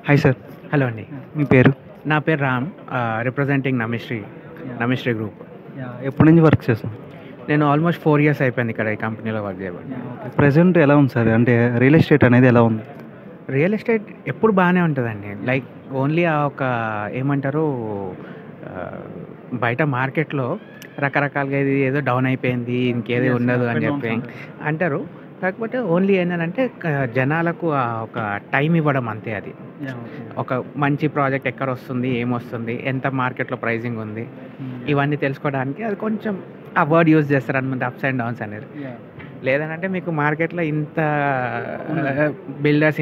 Hi sir. Hello అండి. మీ పేరు? నా పేరు రామ్. Representing Namishree group. ఎప్పటి నుంచి వర్క్ చేస్తాం? నేను ఆల్మోస్ట్ 4 years అయిపోయింది ఇక్కడ ఈ కంపెనీలో వర్క్ చేయబట్టి. ప్రెజెంట్ ఎలా ఉంది సార్? అంటే రియల్ ఎస్టేట్ అనేది ఎలా ఉంది? రియల్ ఎస్టేట్ ఎప్పుడు బాగానే ఉంటుందండి. లైక్ ఓన్లీ ఆ ఒక ఏమంటారు, బయట మార్కెట్లో రకరకాలుగా ఇది ఏదో డౌన్ అయిపోయింది, ఇంకేది ఉండదు అని చెప్పి అంటారు. కాకపోతే ఓన్లీ ఏంటంటే జనాలకు ఒక టైం ఇవ్వడం అంతే. అది ఒక మంచి ప్రాజెక్ట్ ఎక్కడ వస్తుంది, ఏమొస్తుంది, ఎంత మార్కెట్లో ప్రైజింగ్ ఉంది, ఇవన్నీ తెలుసుకోవడానికి అది కొంచెం ఆ వర్డ్ యూజ్ చేస్తారు అనమాట, అప్స్ అండ్ డౌన్స్ అనేది. లేదనంటే మీకు మార్కెట్లో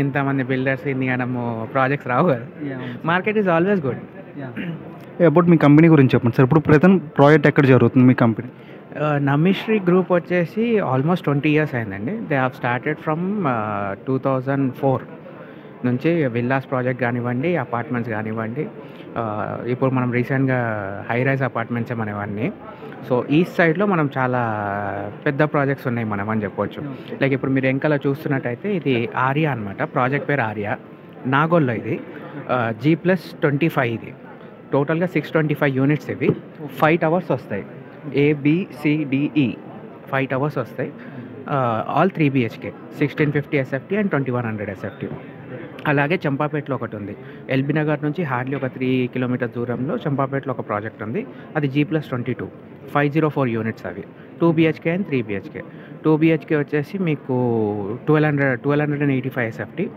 ఇంతమంది బిల్డర్స్ ఇన్ని గణము ప్రాజెక్ట్స్ రావు కదా. Market is always good. About me company గురించి చెప్పండి సార్. ఇప్పుడు ప్రజెంట్ ప్రాజెక్ట్ ఎక్కడ జరుగుతుంది మీ కంపెనీ? నమిశ్రీ గ్రూప్ వచ్చేసి ఆల్మోస్ట్ 20 years అయిందండి. దే హ్యావ్ స్టార్టెడ్ ఫ్రమ్ 2004 నుంచి విల్లాస్ ప్రాజెక్ట్ కానివ్వండి, అపార్ట్మెంట్స్ కానివ్వండి. ఇప్పుడు మనం రీసెంట్గా హై రైజ్ అపార్ట్మెంట్స్ మనవన్నీ. సో ఈస్ట్ సైడ్లో మనం చాలా పెద్ద ప్రాజెక్ట్స్ ఉన్నాయి మనం అని చెప్పవచ్చు. లైక్ ఇప్పుడు మీరు వెంకల చూస్తున్నట్టయితే ఇది ఆర్యా అనమాట. ప్రాజెక్ట్ పేరు ఆర్యా, నాగోల్లో. ఇది G+25. ఇది టోటల్గా 625 units. ఇవి 5 towers వస్తాయి. ABCDE 5 towers వస్తాయి. All 3 BHK, 1650 SFT and 2100 SFT. అలాగే చంపాపేటలో ఒకటి ఉంది. ఎల్బీ నగర్ నుంచి హార్డ్లీ ఒక 3 kilometers దూరంలో చంపాపేటలో ఒక ప్రాజెక్ట్ ఉంది. అది G+22, 504 units. అవి 2 BHK అండ్ 3 BHK. 2 BHK వచ్చేసి మీకు 1285 SFT.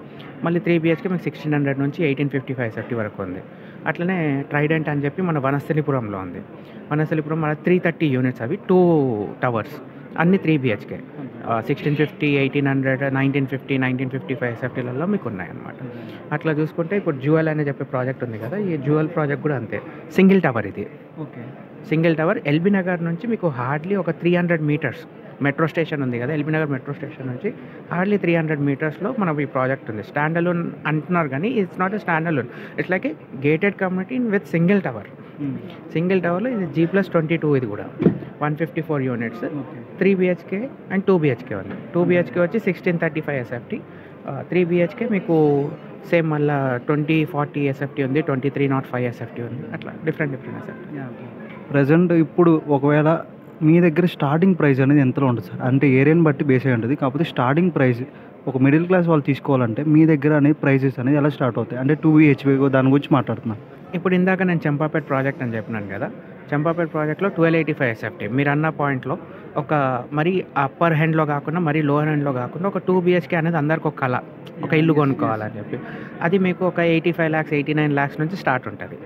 మళ్ళీ 3 BHK మీకు 1600 నుంచి 1855 SFT వరకు ఉంది. అట్లనే ట్రైడెంట్ అని చెప్పి మన వనస్థలిపురంలో ఉంది. వనస్థలిపురం మన 330 units. అవి 2 towers, అన్ని 3 BHK. 1650, 1800, 1950, 1955 SFTలలో మీకు ఉన్నాయన్నమాట. అట్లా చూసుకుంటే ఇప్పుడు జ్యువెల్ అనే చెప్పే ప్రాజెక్ట్ ఉంది కదా, ఈ జ్యువెల్ ప్రాజెక్ట్ కూడా అంతే. సింగిల్ టవర్ ఇది. సింగిల్ టవర్ ఎల్బీ నగర్ నుంచి మీకు హార్డ్లీ ఒక 300 meters మెట్రో స్టేషన్ ఉంది కదా, ఎల్బీ నగర్ మెట్రో స్టేషన్ నుంచి హార్డ్లీ 300 metersలో మనకు ఈ ప్రాజెక్ట్ ఉంది. స్టాండ్ అలోన్ అంటున్నారు కానీ it's not a stand alone. It's like a gated community with single tower. Single టవర్లో ఇది G+22. ఇది కూడా 154 units, 3 BHK అండ్ 2 BHK ఉంది. 2 BHK వచ్చి 1635 SFT. 3 BHK మీకు సేమ్ మళ్ళీ 2040 SFT ఉంది, 2305 SFT ఉంది. అట్లా డిఫరెంట్ SFT. ప్రజెంట్ ఇప్పుడు ఒకవేళ మీ దగ్గర స్టార్టింగ్ ప్రైస్ అనేది ఎంతలో ఉంటుంది సార్? అంటే ఏరియాని బట్టి బేస్ అయి ఉంటుంది. కాకపోతే స్టార్టింగ్ ప్రైస్ ఒక మిడిల్ క్లాస్ వాళ్ళు తీసుకోవాలంటే మీ దగ్గర అనేది ప్రైసెస్ అనేది ఎలా స్టార్ట్ అవుతాయి? అంటే 2 BHK దాని గురించి మాట్లాడుతున్నాను. ఇప్పుడు ఇందాక నేను చంపాపేట ప్రాజెక్ట్ అని చెప్పినాను కదా, చంపాపేట ప్రాజెక్ట్లో 1285 SFT. మీరు అన్న పాయింట్లో ఒక మరీ అప్పర్ హ్యాండ్లో కాకుండా మరీ లోవర్ హ్యాండ్లో కాకుండా ఒక 2 BHK అనేది అందరికి ఒక కళ, ఒక ఇల్లు కొనుక్కోవాలని చెప్పి. అది మీకు ఒక 85 lakhs, 89 lakhs నుంచి స్టార్ట్ ఉంటుంది.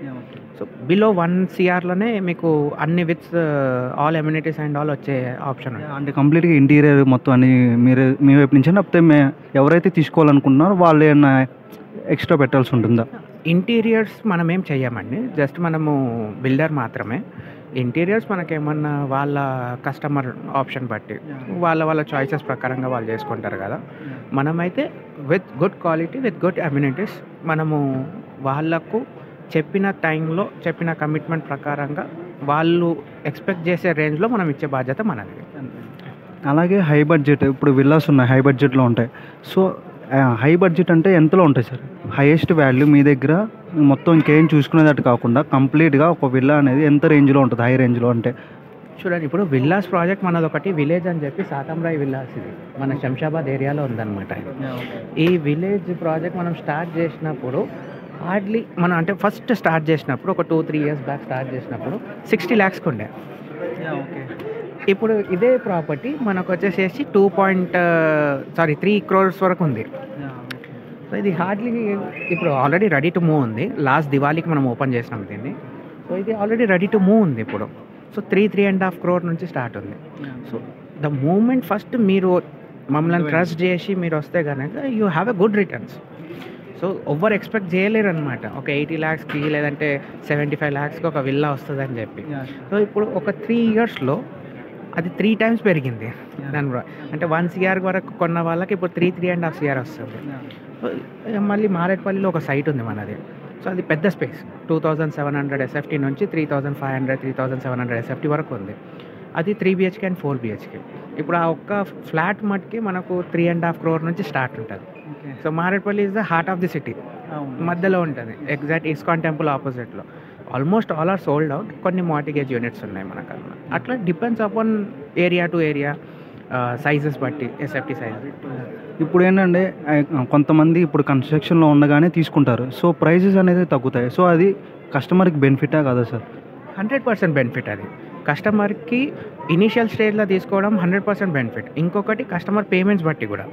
సో బిలో 1 crలోనే మీకు అన్ని with all amenities and all వచ్చే ఆప్షన్ ఉంది. అంటే కంప్లీట్గా ఇంటీరియర్ మొత్తం అన్ని మీ వైపు నుంచి లేకపోతే ఎవరైతే తీసుకోవాలనుకుంటున్నారో వాళ్ళు ఏమన్నా ఎక్స్ట్రా పెట్టాల్సి ఉంటుందా? ఇంటీరియర్స్ మనం ఏం చెయ్యమండి, జస్ట్ మనము బిల్డర్ మాత్రమే. ఇంటీరియర్స్ మనకేమన్నా వాళ్ళ కస్టమర్ ఆప్షన్ బట్టి వాళ్ళ చాయిసెస్ ప్రకారంగా వాళ్ళు చేసుకుంటారు కదా. మనమైతే with good quality, with good amenities మనము వాళ్ళకు చెప్పిన టైంలో చెప్పిన కమిట్మెంట్ ప్రకారంగా వాళ్ళు ఎక్స్పెక్ట్ చేసే రేంజ్లో మనం ఇచ్చే బాధ్యత మనది. అలాగే హై బడ్జెట్, ఇప్పుడు విల్లాస్ ఉన్నాయి హై బడ్జెట్లో ఉంటాయి. సో హై బడ్జెట్ అంటే ఎంతలో ఉంటాయి సార్? హైయెస్ట్ వాల్యూ మీ దగ్గర మొత్తం ఇంకేం చూసుకునేటట్టు కాకుండా కంప్లీట్గా ఒక విల్లా అనేది ఎంత రేంజ్లో ఉంటుంది? హై రేంజ్లో అంటే చూడండి, ఇప్పుడు విల్లాస్ ప్రాజెక్ట్ మనది ఒకటి విలేజ్ అని చెప్పి సాతంరాయ్ విల్లాస్, ఇది మన శంషాబాద్ ఏరియాలో ఉందన్నమాట. ఈ విలేజ్ ప్రాజెక్ట్ మనం స్టార్ట్ చేసినప్పుడు హార్డ్లీ మనం అంటే ఫస్ట్ స్టార్ట్ చేసినప్పుడు ఒక 2-3 years బ్యాక్ స్టార్ట్ చేసినప్పుడు 60 lakhs ఉండే. ఇప్పుడు ఇదే ప్రాపర్టీ మనకు వచ్చేసేసి 3 crores వరకు ఉంది. సో ఇది హార్డ్లీ ఇప్పుడు ఆల్రెడీ రెడీ టు మూవ్ ఉంది. లాస్ట్ దివాళీకి మనం ఓపెన్ చేసినాం దీన్ని. సో ఇది ఆల్రెడీ రెడీ టు మూవ్ ఉంది ఇప్పుడు. సో 3.5 crore నుంచి స్టార్ట్ ఉంది. సో ద మూమెంట్ ఫస్ట్ మీరు మమ్మల్ని ట్రస్ట్ చేసి మీరు వస్తే కనుక you have a good returns. So over expect చేయలేరు అనమాట. ఒక 80 lakhsకి లేదంటే 75 lakhsకి ఒక విల్లా వస్తుంది అని చెప్పి. సో ఇప్పుడు ఒక 3 yearsలో అది 3 times పెరిగింది. దాని అంటే 1 crore వరకు కొన్న వాళ్ళకి ఇప్పుడు 3.5 crore వస్తుంది. మళ్ళీ మారేట్పల్లిలో ఒక సైట్ ఉంది మనది. సో అది పెద్ద స్పేస్, 2700 SFT నుంచి 3500, 3700 SFT వరకు ఉంది. అది 3 BHK అండ్ 4 BHK. ఇప్పుడు ఆ ఒక్క ఫ్లాట్ మట్కి మనకు 3.5 crore నుంచి స్టార్ట్ ఉంటుంది. So Marredpally is the heart of the city. మధ్యలో ఉంటుంది ఎగ్జాక్ట్ ఇస్కాన్ టెంపుల్ ఆపోజిట్లో. Almost all are sold out. కొన్ని మార్టిగేజ్ యూనిట్స్ ఉన్నాయి మనకు అట్లా. అట్లా depends upon area to area, sizes బట్టి, ఎస్ఎఫ్టీ సైజ్. ఇప్పుడు ఏంటంటే కొంతమంది ఇప్పుడు కన్స్ట్రక్షన్లో ఉండగానే తీసుకుంటారు. సో ప్రైజెస్ అనేది తగ్గుతాయి. సో అది కస్టమర్కి బెనిఫిటా కదా సార్? 100% బెనిఫిట్ అది. కస్టమర్కి ఇనీషియల్ స్టేజ్లో తీసుకోవడం 100% బెనిఫిట్. ఇంకొకటి కస్టమర్ పేమెంట్స్ బట్టి కూడా.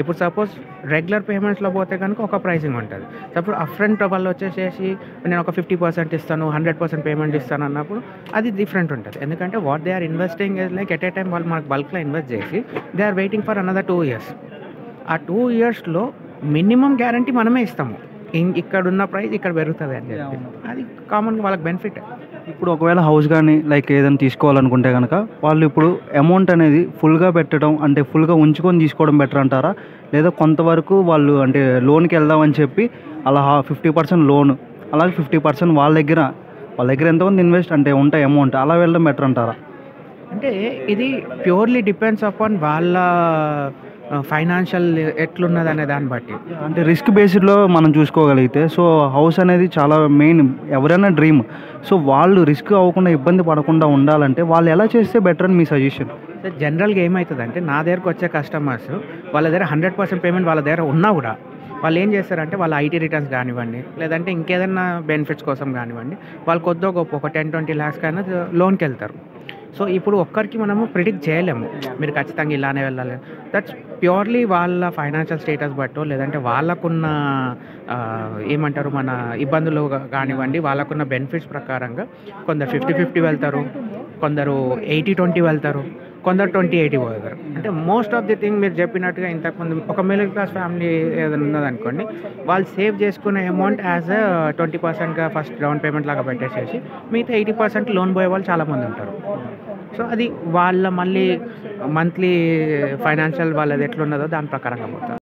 ఇప్పుడు సపోజ్ రెగ్యులర్ పేమెంట్స్లో పోతే కనుక ఒక ప్రైసింగ్ ఉంటుంది. సపోజ్ అప్ఫ్రంట్ వాళ్ళు వచ్చేసేసి నేను ఒక 50% ఇస్తాను, 100% పేమెంట్ ఇస్తాను అన్నప్పుడు అది డిఫరెంట్ ఉంటుంది. ఎందుకంటే what they are investing is like at a time వాళ్ళు మనకు బల్క్లో ఇన్వెస్ట్ చేసి they are waiting for another 2 years. ఆ 2 yearsలో మినిమం గ్యారంటీ మనమే ఇస్తాము. ఇక్కడ ఉన్న ప్రైస్ ఇక్కడ పెరుగుతుంది అని చెప్పి. అది కామన్గా వాళ్ళకి బెనిఫిట్. ఇప్పుడు ఒకవేళ హౌస్ కానీ లైక్ ఏదైనా తీసుకోవాలనుకుంటే కనుక వాళ్ళు ఇప్పుడు అమౌంట్ అనేది ఫుల్గా పెట్టడం అంటే ఫుల్గా ఉంచుకొని తీసుకోవడం బెటర్ అంటారా? లేదా కొంతవరకు వాళ్ళు అంటే లోన్కి వెళ్దామని చెప్పి అలా 50% లోన్, అలాగే 50% వాళ్ళ దగ్గర ఎంతమంది ఇన్వెస్ట్ అంటే ఉంటాయి అమౌంట్, అలా వెళ్ళడం బెటర్ అంటారా? అంటే ఇది ప్యూర్లీ డిపెండ్స్ అపాన్ వాళ్ళ ఫైనాన్షియల్ ఎట్లున్నది అనే దాన్ని బట్టి. అంటే రిస్క్ బేస్డ్లో మనం చూసుకోగలిగితే సో హౌస్ అనేది చాలా మెయిన్, ఎవరైనా డ్రీమ్. సో వాళ్ళు రిస్క్ అవ్వకుండా ఇబ్బంది పడకుండా ఉండాలంటే వాళ్ళు ఎలా చేస్తే బెటర్ అని మీ సజెషన్? జనరల్గా ఏమవుతుందంటే నా దగ్గరకు వచ్చే కస్టమర్స్ వాళ్ళ దగ్గర 100% పేమెంట్ వాళ్ళ దగ్గర ఉన్నా కూడా వాళ్ళు ఏం చేస్తారంటే వాళ్ళ ఐటీ రిటర్న్స్ కానివ్వండి, లేదంటే ఇంకేదైనా బెనిఫిట్స్ కోసం కానివ్వండి, వాళ్ళు కొద్దిగా గొప్ప ఒక 10-20 lakhs కైనా లోన్కి వెళ్తారు. సో ఇప్పుడు ఒక్కరికి మనము ప్రిడిక్ట్ చేయలేము మీరు ఖచ్చితంగా ఇలానే వెళ్ళాలి. దట్స్ ప్యూర్లీ వాళ్ళ ఫైనాన్షియల్ స్టేటస్ బట్టో, లేదంటే వాళ్ళకున్న ఏమంటారు మన ఇబ్బందులు కానివ్వండి, వాళ్ళకున్న బెనిఫిట్స్ ప్రకారంగా కొందరు 50-50 వెళ్తారు, కొందరు 80-20 వెళ్తారు, కొందరు 20-80 వెళ్తారు. అంటే మోస్ట్ ఆఫ్ ది థింగ్ మీరు చెప్పినట్టుగా ఇంతకుముందు ఒక మిడిల్ క్లాస్ ఫ్యామిలీ ఏదైనా ఉన్నదనుకోండి, వాళ్ళు సేవ్ చేసుకునే అమౌంట్ యాజ్ 20%గా ఫస్ట్ డౌన్ పేమెంట్ లాగా పెట్టేసేసి మిగతా 80% లోన్ పోయే వాళ్ళు చాలామంది ఉంటారు. సో అది వాళ్ళ మళ్ళీ మంత్లీ ఫైనాన్షియల్ వాళ్ళది ఎట్లున్నదో దాని ప్రకారంగా పోతారు.